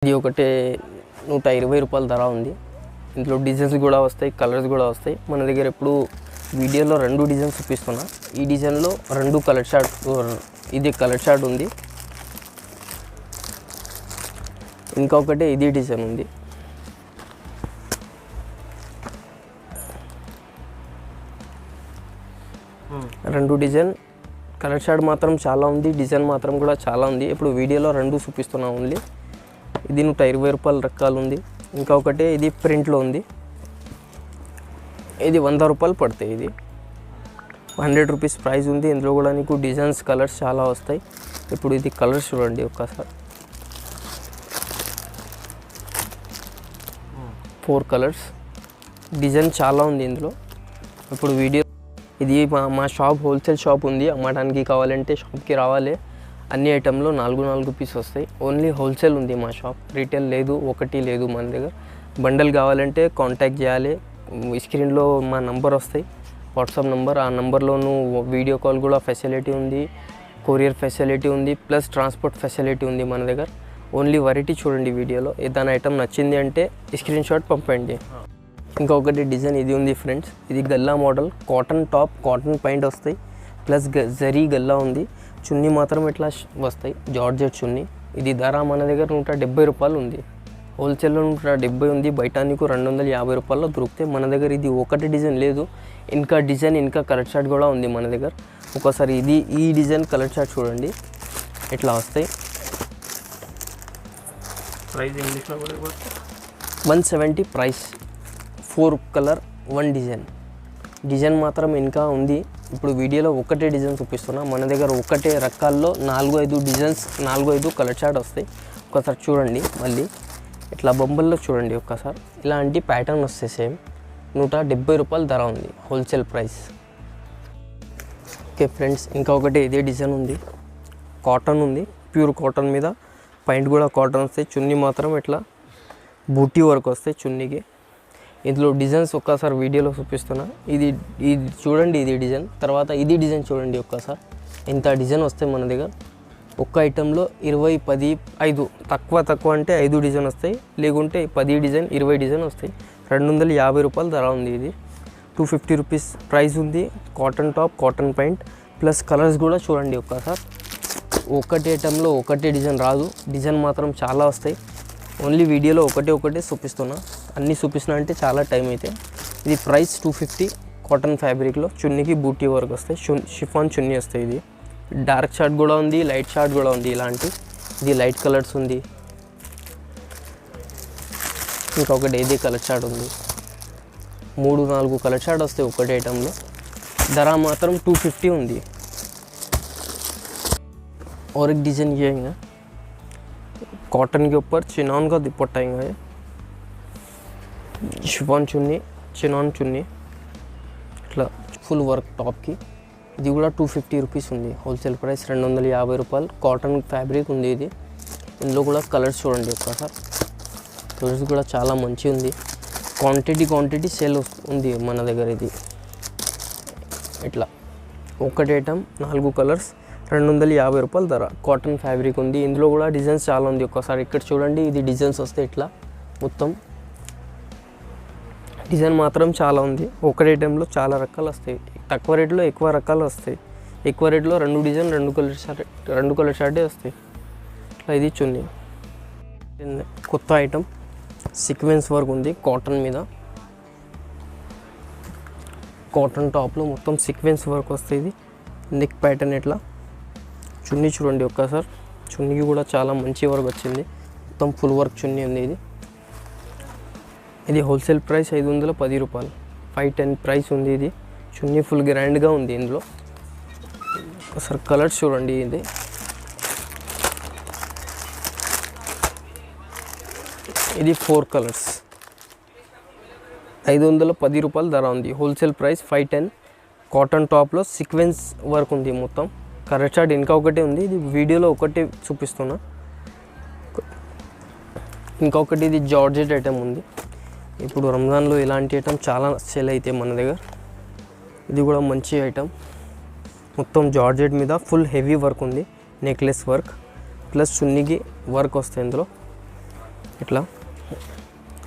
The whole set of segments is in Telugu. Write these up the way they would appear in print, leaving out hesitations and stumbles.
ఇది ఒకటే 120 రూపాయల ధర ఉంది. ఇందులో డిజైన్స్ కూడా వస్తాయి, కలర్స్ కూడా వస్తాయి. మన దగ్గర ఇప్పుడు వీడియోలో 2 డిజైన్స్ చూపిస్తున్నా. ఈ డిజైన్లో 2 కలర్ షార్ట్, ఇది కలర్ షార్ట్ ఉంది, ఇంకొకటి ఇది డిజైన్ ఉంది. రెండు డిజైన్, కలర్ షార్ట్ మాత్రం చాలా ఉంది, డిజైన్ మాత్రం కూడా చాలా ఉంది. ఇప్పుడు వీడియోలో 2 చూపిస్తున్నా ఓన్లీ. ఇది 120 రూపాయల రకాలు ఉంది. ఇంకొకటి ఇది ప్రింట్లో ఉంది, ఇది 100 రూపాయలు పడతాయి. ఇది 100 రూపీస్ ప్రైస్ ఉంది. ఇందులో కూడా నీకు డిజైన్స్, కలర్స్ చాలా వస్తాయి. ఇప్పుడు ఇది కలర్స్ చూడండి ఒక్కసారి. 4 కలర్స్, డిజైన్ చాలా ఉంది ఇందులో. ఇప్పుడు వీడియో ఇది మా షాప్ హోల్సేల్ షాప్ ఉంది. అమ్మడానికి కావాలంటే షాప్కి రావాలి. అన్ని ఐటెంలో 4 పీస్ వస్తాయి. ఓన్లీ హోల్సేల్ ఉంది మా షాప్, రీటైల్ లేదు, ఒకటి లేదు మన దగ్గర. బండల్ కావాలంటే కాంటాక్ట్ చేయాలి. స్క్రీన్లో మా నంబర్ వస్తాయి, వాట్సాప్ నంబర్. ఆ నంబర్లోనూ వీడియో కాల్ కూడా ఫెసిలిటీ ఉంది, కొరియర్ ఫెసిలిటీ ఉంది, ప్లస్ ట్రాన్స్పోర్ట్ ఫెసిలిటీ ఉంది మన దగ్గర. ఓన్లీ వెరైటీ చూడండి వీడియోలో. ఏదైనా ఐటమ్ నచ్చింది అంటే స్క్రీన్ షాట్ పంపండి. ఇంకొకటి డిజైన్ ఇది ఉంది ఫ్రెండ్స్. ఇది Galla model, cotton top, cotton pant వస్తాయి, ప్లస్ జరీ గల్లా ఉంది. చున్నీ మాత్రం ఇట్లా వస్తాయి, జార్జెట్ చున్నీ. ఇది ధర మన దగ్గర 170 రూపాయలు ఉంది. హోల్సేల్లో 170 ఉంది, బయట నీకు 250 రూపాయల్లో దొరుకుతాయి. మన దగ్గర ఇది ఒకటి డిజైన్ లేదు, ఇంకా డిజైన్, ఇంకా కలర్ చార్ట్ కూడా ఉంది మన దగ్గర. ఒకసారి ఈ డిజైన్ కలర్ చార్ట్ చూడండి, ఇట్లా వస్తాయి. ప్రైస్ ఇంగ్లీష్లో 170 ప్రైస్. 4 కలర్ 1 డిజైన్ మాత్రం ఇంకా ఉంది. ఇప్పుడు వీడియోలో ఒకటే డిజైన్ చూపిస్తున్నా. మన దగ్గర ఒకటే రకాల్లో 4-5 డిజైన్స్, 4-5 కలర్ చార్ట్ వస్తాయి. ఒకసారి చూడండి. మళ్ళీ ఇట్లా బొమ్మల్లో చూడండి ఒక్కసారి. ఇలాంటి ప్యాటర్న్ వస్తాయి సేమ్. 170 రూపాయల ధర ఉంది, హోల్సేల్ ప్రైస్. ఓకే ఫ్రెండ్స్, ఇంకొకటి ఇదే డిజైన్ ఉంది, కాటన్ ఉంది, ప్యూర్ కాటన్ మీద పాయింట్ కూడా కాటన్ వస్తాయి. చున్నీ మాత్రం ఇట్లా బూటీ వర్క్ వస్తాయి చున్నీకి. ఇందులో డిజైన్స్ ఒక్కసారి వీడియోలో చూపిస్తున్నా. ఇది చూడండి, ఇది డిజైన్. తర్వాత ఇది డిజైన్ చూడండి ఒక్కసారి. ఇంత డిజైన్ వస్తాయి మన దగ్గర. ఒక్క ఐటెంలో 20, 10, 5, తక్కువ అంటే 5 డిజైన్ వస్తాయి, లేకుంటే 10 డిజైన్, 20 డిజైన్ వస్తాయి. 250 రూపాయల ధర ఉంది. ఇది 250 రూపీస్ ప్రైస్ ఉంది. Cotton top, cotton pant, plus colours కూడా చూడండి ఒక్కసారి. ఒకటి ఐటెంలో ఒకటే డిజైన్ రాదు, డిజైన్ మాత్రం చాలా వస్తాయి. ఓన్లీ వీడియోలో ఒకటే చూపిస్తున్నా. అన్నీ చూపిస్తున్నా అంటే చాలా టైం అయితే. ఇది ప్రైస్ 250, కాటన్ ఫ్యాబ్రిక్లో. చున్నీకి బూటీ వర్క్ వస్తాయి, షిఫాన్ చున్నీ వస్తాయి. ఇది డార్క్ షార్ట్ కూడా ఉంది, లైట్ షార్ట్ కూడా ఉంది. ఇలాంటి ఇది లైట్ కలర్స్ ఉంది. ఇంకొకటి ఏది కలర్ షార్ట్ ఉంది. 3-4 కలర్ షార్ట్ వస్తాయి ఒకటే ఐటెంలో. ధర మాత్రం 250 ఉంది. और एक डिज़ाइन ये है, कॉटन के ऊपर चिनॉन का दुपट्टा है, शिफॉन चुन्नी, चिनॉन चुन्नी, इट्ला फुल वर्क टॉप की. ఇది కూడా 250 రూపీస్ ఉంది, హోల్సేల్ ప్రైస్ 250 రూపాయలు. కాటన్ ఫ్యాబ్రిక్ ఉంది ఇది. ఇందులో కూడా కలర్స్ చూడండి ఒక్కసారి. కలర్స్ కూడా చాలా మంచి ఉంది. క్వాంటిటీ సేల్ ఉంది మన దగ్గర. ఇది ఇట్లా ఒకటి ఐటమ్ 4 కలర్స్, 250 రూపాయల ధర. కాటన్ ఫ్యాబ్రిక్ ఉంది. ఇందులో కూడా డిజైన్స్ చాలా ఉంది. ఒక్కసారి ఇక్కడ చూడండి, ఇది డిజైన్స్ వస్తాయి. ఇట్లా మొత్తం డిజైన్ మాత్రం చాలా ఉంది. ఒకటే ఐటెంలో చాలా రకాలు వస్తాయి. తక్కువ రేట్లో ఎక్కువ రకాలు వస్తాయి. ఎక్కువ రేట్లో 2 డిజైన్, 2 కలర్ షార్టే వస్తాయి. ఇట్లా ఇది చున్నీ. కొత్త ఐటమ్, సీక్వెన్స్ వర్క్ ఉంది కాటన్ మీద. కాటన్ టాప్లో మొత్తం సీక్వెన్స్ వర్క్ వస్తాయి. ఇది నెక్ ప్యాటర్న్. ఇట్లా చున్నీ చూడండి ఒక్కసారి. చున్నీకి కూడా చాలా మంచి వర్క్ వచ్చింది. మొత్తం ఫుల్ వర్క్ చున్నీ ఉంది. ఇది హోల్సేల్ ప్రైస్ 510 రూపాయలు. 510 ప్రైస్ ఉంది. ఇది చున్నీ ఫుల్ గ్రాండ్గా ఉంది. ఇందులో ఒకసారి కలర్స్ చూడండి. ఇది 4 కలర్స్, 510 రూపాయల ధర ఉంది. Wholesale price 510. కాటన్ టాప్లో సీక్వెన్స్ వర్క్ ఉంది మొత్తం. కలర్ చార్ట్ ఇంకా ఒకటే ఉంది. ఇది వీడియోలో ఒకటే చూపిస్తున్నా. ఇంకొకటి ఇది జార్జెట్ ఐటమ్ ఉంది. ఇప్పుడు రంజాన్లో ఇలాంటి ఐటమ్ చాలా సేల్ అయితే మన దగ్గర. ఇది కూడా మంచి ఐటమ్. మొత్తం జార్జెట్ మీద ఫుల్ హెవీ వర్క్ ఉంది. నెక్లెస్ వర్క్ ప్లస్ చున్నీకి వర్క్ వస్తాయి. ఇందులో ఇట్లా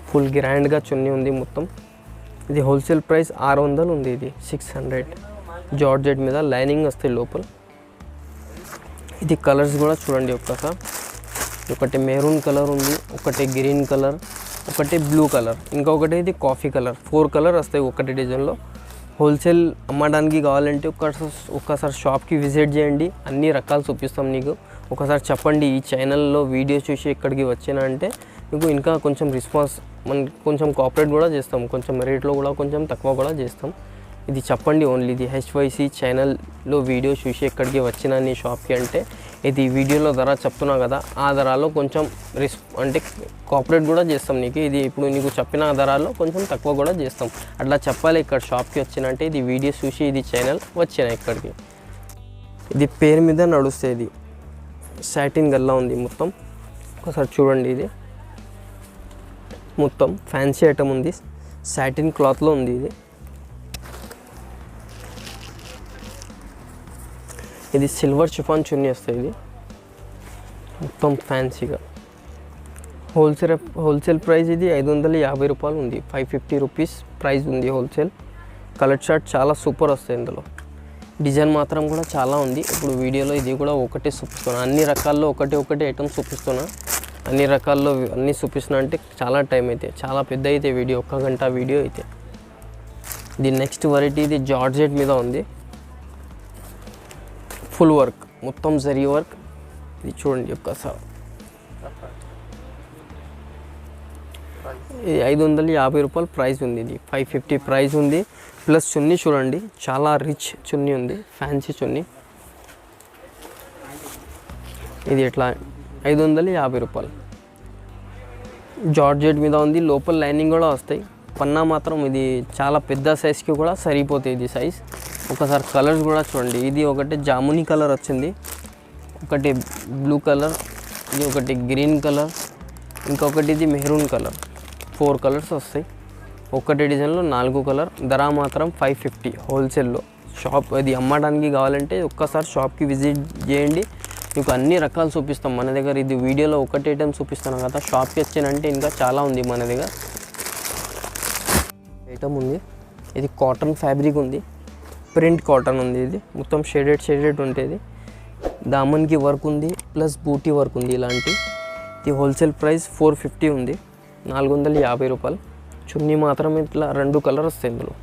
ఫుల్ గ్రాండ్గా చున్నీ ఉంది మొత్తం. ఇది హోల్సేల్ ప్రైస్ 600 ఉంది. ఇది 600 జార్జెట్ మీద లైనింగ్ వస్తాయి లోపల. ఇది కలర్స్ కూడా చూడండి ఒక్కసారి. ఒకటి మెరూన్ కలర్ ఉంది, ఒకటి గ్రీన్ కలర్, ఒకటి బ్లూ కలర్, ఇంకొకటి ఇది కాఫీ కలర్. 4 కలర్ వస్తాయి ఒకటి డిజైన్లో. హోల్సేల్ అమ్మడానికి కావాలంటే ఒక్కసారి షాప్కి విజిట్ చేయండి, అన్ని రకాలు చూపిస్తాం నీకు. ఒకసారి చెప్పండి ఈ ఛానల్లో వీడియో చూసి ఇక్కడికి వచ్చినా అంటే మీకు ఇంకా కొంచెం రెస్పాన్స్ మనం కొంచెం కోఆపరేట్ కూడా చేస్తాం, కొంచెం రేట్లో కూడా కొంచెం తక్కువ కూడా చేస్తాం. ఇది చెప్పండి ఓన్లీ ఇది హెచ్వైసీ ఛానల్లో వీడియో చూసి ఇక్కడికి వచ్చిన నీ షాప్కి అంటే ఇది వీడియోలో ధర చెప్తున్నా కదా, ఆ ధరలో కొంచెం అంటే కోఆపరేట్ కూడా చేస్తాం నీకు. ఇది ఇప్పుడు నీకు చెప్పిన ధరలో కొంచెం తక్కువ కూడా చేస్తాం. అట్లా చెప్పాలి ఇక్కడ షాప్కి వచ్చినంటే ఇది వీడియో చూసి ఇది ఛానల్ వచ్చిన ఇక్కడికి. ఇది పేరు మీద నడుస్తే ఇది సాటిన్ గల్లా ఉంది మొత్తం. ఒకసారి చూడండి, ఇది మొత్తం ఫ్యాన్సీ ఐటమ్ ఉంది, సాటిన్ క్లాత్లో ఉంది. ఇది సిల్వర్ షిఫాన్ చున్నీ వస్తుంది. ఇది మొత్తం ఫ్యాన్సీగా హోల్సేల్ ప్రైస్ ఇది 550 రూపాయలు ఉంది. 550 రూపీస్ ప్రైస్ ఉంది హోల్సేల్. కలర్ చార్ట్ చాలా సూపర్ వస్తాయి ఇందులో. డిజైన్ మాత్రం కూడా చాలా ఉంది. ఇప్పుడు వీడియోలో ఇది కూడా ఒకటే చూపిస్తున్నా, అన్ని రకాల్లో ఒకటి ఐటమ్స్ చూపిస్తున్నా. అన్ని రకాల్లో అన్నీ చూపిస్తున్నా అంటే చాలా టైం అయితే, చాలా పెద్ద అయితే వీడియో, 1 గంట వీడియో అయితే. ఇది నెక్స్ట్ వెరైటీ, ఇది జార్జెట్ మీద ఉంది, ఫుల్ వర్క్ మొత్తం జరీ వర్క్. ఇది చూడండి ఒక్కసారి. ఇది 550 రూపాయలు ప్రైస్ ఉంది. ఇది 550 ప్రైస్ ఉంది. ప్లస్ చున్నీ చూడండి, చాలా రిచ్ చున్నీ ఉంది, ఫ్యాన్సీ చున్నీ. ఇది ఎట్లా 550 రూపాయలు జార్జెట్ మీద ఉంది. లోపల లైనింగ్ కూడా వస్తాయి. పన్నా మాత్రం ఇది చాలా పెద్ద సైజ్కి కూడా సరిపోతాయి ఇది సైజ్. ఒకసారి కలర్స్ కూడా చూడండి. ఇది ఒకటి జామునీ కలర్ వచ్చింది, ఒకటి బ్లూ కలర్, ఇది ఒకటి గ్రీన్ కలర్, ఇంకొకటి ఇది మెరూన్ కలర్. 4 కలర్స్ వస్తాయి ఒకటి డిజైన్లో, 4 కలర్. ధర మాత్రం 550 హోల్సేల్లో. షాప్ అది అమ్మడానికి కావాలంటే ఒక్కసారి షాప్కి విజిట్ చేయండి, మీకు అన్ని రకాలు చూపిస్తాం మన దగ్గర. ఇది వీడియోలో ఒకటి ఐటమ్ చూపిస్తాను కదా, షాప్కి వచ్చానంటే ఇంకా చాలా ఉంది మన దగ్గర. ఐటమ్ ఉంది, ఇది కాటన్ ఫ్యాబ్రిక్ ఉంది, ప్రింట్ కాటన్ ఉంది. ఇది మొత్తం షేడెడ్ ఉంటుంది. దామన్కి వర్క్ ఉంది, ప్లస్ బూటీ వర్క్ ఉంది ఇలాంటి. ఇది హోల్సేల్ ప్రైస్ 450 ఉంది, 450 రూపాయలు. చున్నీ మాత్రం ఇట్లా 2 కలర్ వస్తాయి ఇందులో,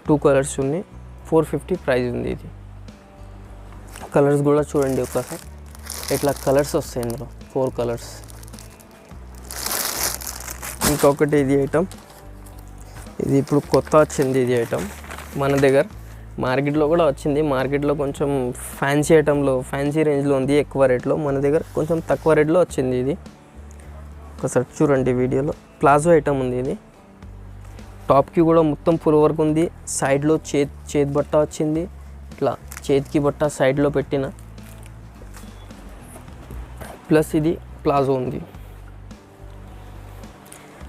2 కలర్స్ చున్నీ, 450 ప్రైస్ ఉంది. ఇది కలర్స్ కూడా చూడండి ఒకసారి, ఇట్లా కలర్స్ వస్తాయి ఇందులో, 4 కలర్స్. ఇంకొకటి ఇది ఐటమ్, ఇది ఇప్పుడు కొత్త వచ్చింది. ఇది ఐటమ్ మన దగ్గర మార్కెట్లో కూడా వచ్చింది. మార్కెట్లో కొంచెం ఫ్యాన్సీ ఐటంలో, ఫ్యాన్సీ రేంజ్లో ఉంది, ఎక్కువ రేట్లో. మన దగ్గర కొంచెం తక్కువ రేట్లో వచ్చింది. ఇది ఒకసారి చూడండి వీడియోలో. ప్లాజో ఐటమ్ ఉంది. ఇది టాప్కి కూడా మొత్తం ఫుల్ వర్క్ ఉంది. సైడ్లో చేతి బట్ట వచ్చింది, ఇట్లా చేతికి బట్ట సైడ్లో పెట్టిన, ప్లస్ ఇది ప్లాజో ఉంది.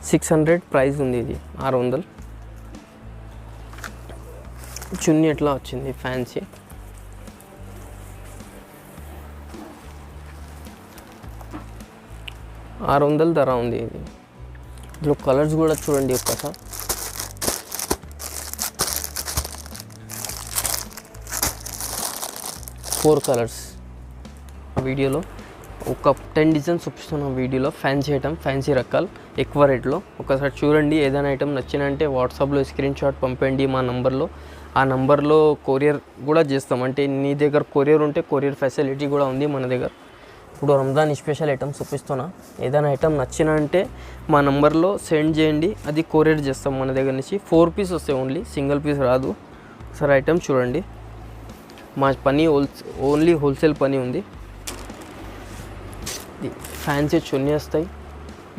600 ప్రైస్ ఉంది. ఇది 600. చున్నీ ఎట్లా వచ్చింది ఫ్యాన్సీ. $600 ధర ఉంది. ఇది ఇందులో కలర్స్ కూడా చూడండి ఒక్కసారి. Four colours. వీడియోలో ఒక 10 డిజైన్స్ చూపిస్తున్నాం వీడియోలో. ఫ్యాన్సీ ఐటమ్, ఫ్యాన్సీ రకాలు ఎక్కువ రేట్లో. ఒకసారి చూడండి, ఏదైనా ఐటమ్ నచ్చినంటే వాట్సాప్లో స్క్రీన్ షాట్ పంపండి మా నంబర్లో. ఆ నంబర్లో కొరియర్ కూడా చేస్తాం. అంటే నీ దగ్గర కొరియర్ ఉంటే కొరియర్ ఫెసిలిటీ కూడా ఉంది మన దగ్గర. ఇప్పుడు రంజాన్ స్పెషల్ ఐటమ్స్ చూపిస్తున్నా. ఏదైనా ఐటమ్ నచ్చినంటే మా నంబర్లో సెండ్ చేయండి, అది కొరియర్ చేస్తాం మన దగ్గర నుంచి. 4 పీస్ వస్తాయి ఓన్లీ, సింగిల్ పీస్ రాదు. సరే ఐటమ్ చూడండి. మా పని ఓన్లీ హోల్సేల్ పని ఉంది. ఫ్యాన్సీ చున్నీ వస్తాయి,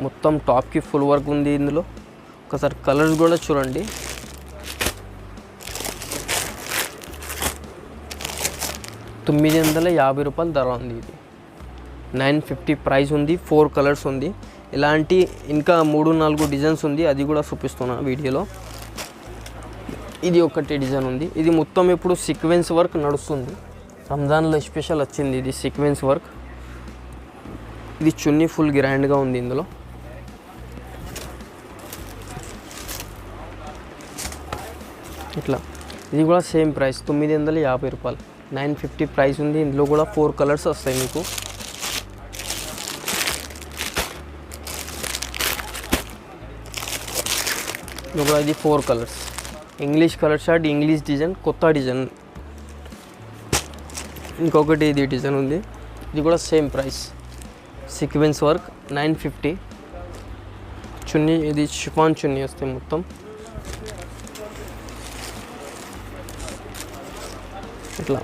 మొత్తం టాప్కి ఫుల్ వర్క్ ఉంది ఇందులో. ఒకసారి కలర్స్ కూడా చూడండి. $950 ధర ఉంది. ఇది 950 ప్రైస్ ఉంది. 4 కలర్స్ ఉంది. ఇలాంటి ఇంకా 3-4 డిజైన్స్ ఉంది, అది కూడా చూపిస్తున్నా వీడియోలో. ఇది ఒకటి డిజైన్ ఉంది. ఇది మొత్తం ఇప్పుడు సీక్వెన్స్ వర్క్ నడుస్తుంది. రంజాన్లో స్పెషల్ వచ్చింది ఇది సీక్వెన్స్ వర్క్. ఇది చున్నీ ఫుల్ గ్రాండ్గా ఉంది ఇందులో. ఇట్లా ఇది కూడా సేమ్ ప్రైస్ 950 రూపాయలు, 950 ప్రైస్ ఉంది. ఇందులో కూడా 4 కలర్స్ వస్తాయి మీకు. ఇందులో కూడా ఇది 4 colours, English colour short, English design, కొత్త డిజైన్. ఇంకొకటి ఇది డిజైన్ ఉంది, ఇది కూడా సేమ్ ప్రైస్, సీక్వెన్స్ వర్క్ 950. చున్నీ ఇది షిఫాన్ చున్నీ వస్తాయి మొత్తం. ఇట్లా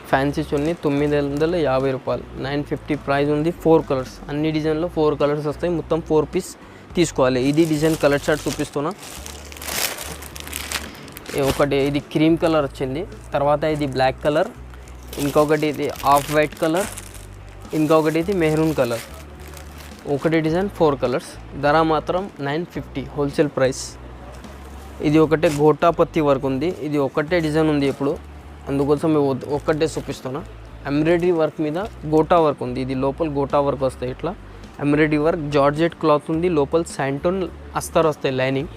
ఫ్యాన్సీ చున్నీ 950 రూపాయలు, 950 ప్రైస్ ఉంది. 4 కలర్స్, అన్ని డిజైన్లో 4 కలర్స్ వస్తాయి. మొత్తం 4 పీస్ తీసుకోవాలి. ఇది డిజైన్ కలర్ చార్ట్ చూపిస్తున్నా. ఒకటి ఇది క్రీమ్ కలర్ వచ్చింది, తర్వాత ఇది బ్లాక్ కలర్, ఇంకొకటి ఇది ఆఫ్ వైట్ కలర్, ఇంకొకటి ఇది మెహరూన్ కలర్. ఒకటి డిజైన్ 4 కలర్స్. ధర మాత్రం 950 హోల్సేల్ ప్రైస్. ఇది ఒకటే గోటాపత్తి వర్క్ ఉంది, ఇది ఒకటే డిజైన్ ఉంది ఇప్పుడు, అందుకోసం ఒక్కటే చూపిస్తున్నా. ఎంబ్రాయిడరీ వర్క్ మీద గోటా వర్క్ ఉంది, ఇది లోపల గోటా వర్క్ వస్తాయి. ఇట్లా ఎంబ్రాయిడరీ వర్క్, జార్జెట్ క్లాత్ ఉంది, లోపల శాంటోన్ అస్తర్ వస్తాయి లైనింగ్.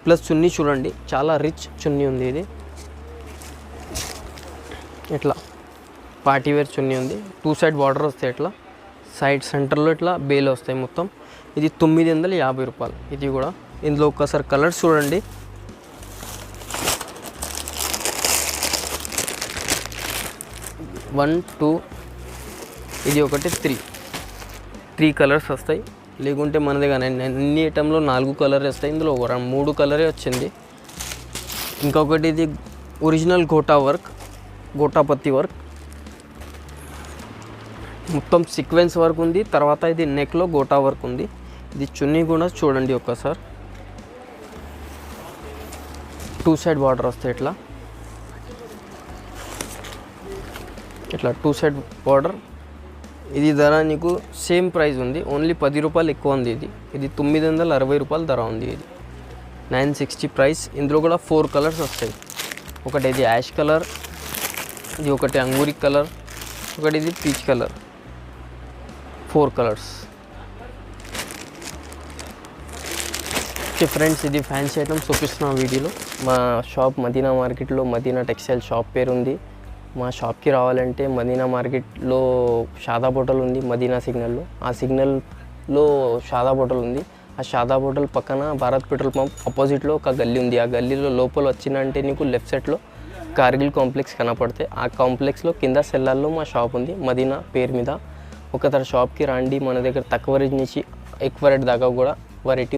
ప్లస్ చున్నీ చూడండి, చాలా రిచ్ చున్నీ ఉంది. ఇది ఇట్లా పార్టీ వేర్ చున్నీ ఉంది, 2 సైడ్ బార్డర్ వస్తాయి. ఇట్లా సైడ్ సెంటర్లో ఇట్లా బేలు వస్తాయి మొత్తం. ఇది 950 రూపాయలు. ఇది కూడా ఇందులో ఒక్కసారి కలర్స్ చూడండి. వన్ టూ, ఇది ఒకటి 3 కలర్స్ వస్తాయి. లేకుంటే మన దగ్గర అన్ని ఐటెంలో 4 కలర్ వస్తాయి, ఇందులో 3 కలరే వచ్చింది. ఇంకొకటి ఇది ఒరిజినల్ గోటా వర్క్, గోటాపత్తి వర్క్, మొత్తం సీక్వెన్స్ వర్క్ ఉంది. తర్వాత ఇది నెక్లో గోటా వర్క్ ఉంది. ఇది చున్నీ కూడా చూడండి ఒక్కసారి, 2 సైడ్ బార్డర్ వస్తాయి. ఇట్లా ఇట్లా 2 సైడ్ బార్డర్. ఇది ధర నీకు సేమ్ ప్రైస్ ఉంది, ఓన్లీ 10 రూపాయలు ఎక్కువ ఉంది. ఇది 960 రూపాయలు ధర ఉంది. ఇది 960 ప్రైస్. ఇందులో కూడా 4 కలర్స్ వస్తాయి. ఒకటి ఇది యాష్ కలర్, ఇది ఒకటి అంగూరి కలర్, ఒకటి ఇది peach colour. 4 colours. Okay friends, ఇది ఫ్యాన్సీ ఐటమ్స్ చూపిస్తున్న వీడియోలో. మా షాప్ మదీనా మార్కెట్లో, మదీనా టెక్స్టైల్ షాప్ పేరు ఉంది. మా షాప్కి రావాలంటే మదీనా మార్కెట్లో షాదాబ్ హోటల్ ఉంది, మదీనా సిగ్నల్లో. ఆ సిగ్నల్లో షాదాబ్ హోటల్ ఉంది. ఆ షాదాబ్ హోటల్ పక్కన భారత్ పెట్రోల్ పంప్ ఆపోజిట్లో ఒక గల్లీ ఉంది. ఆ గల్లీలో లోపల వచ్చినంటే నీకు లెఫ్ట్ సైడ్లో కార్గిల్ కాంప్లెక్స్ కనపడితే, ఆ కాంప్లెక్స్లో కింద సెల్లార్లో మా షాప్ ఉంది, మదీనా పేరు మీద. ఒకసారి షాప్కి రండి. మన దగ్గర తక్కువ రేట్ నుంచి ఎక్కువ రేట్ దాకా కూడా వెరైటీ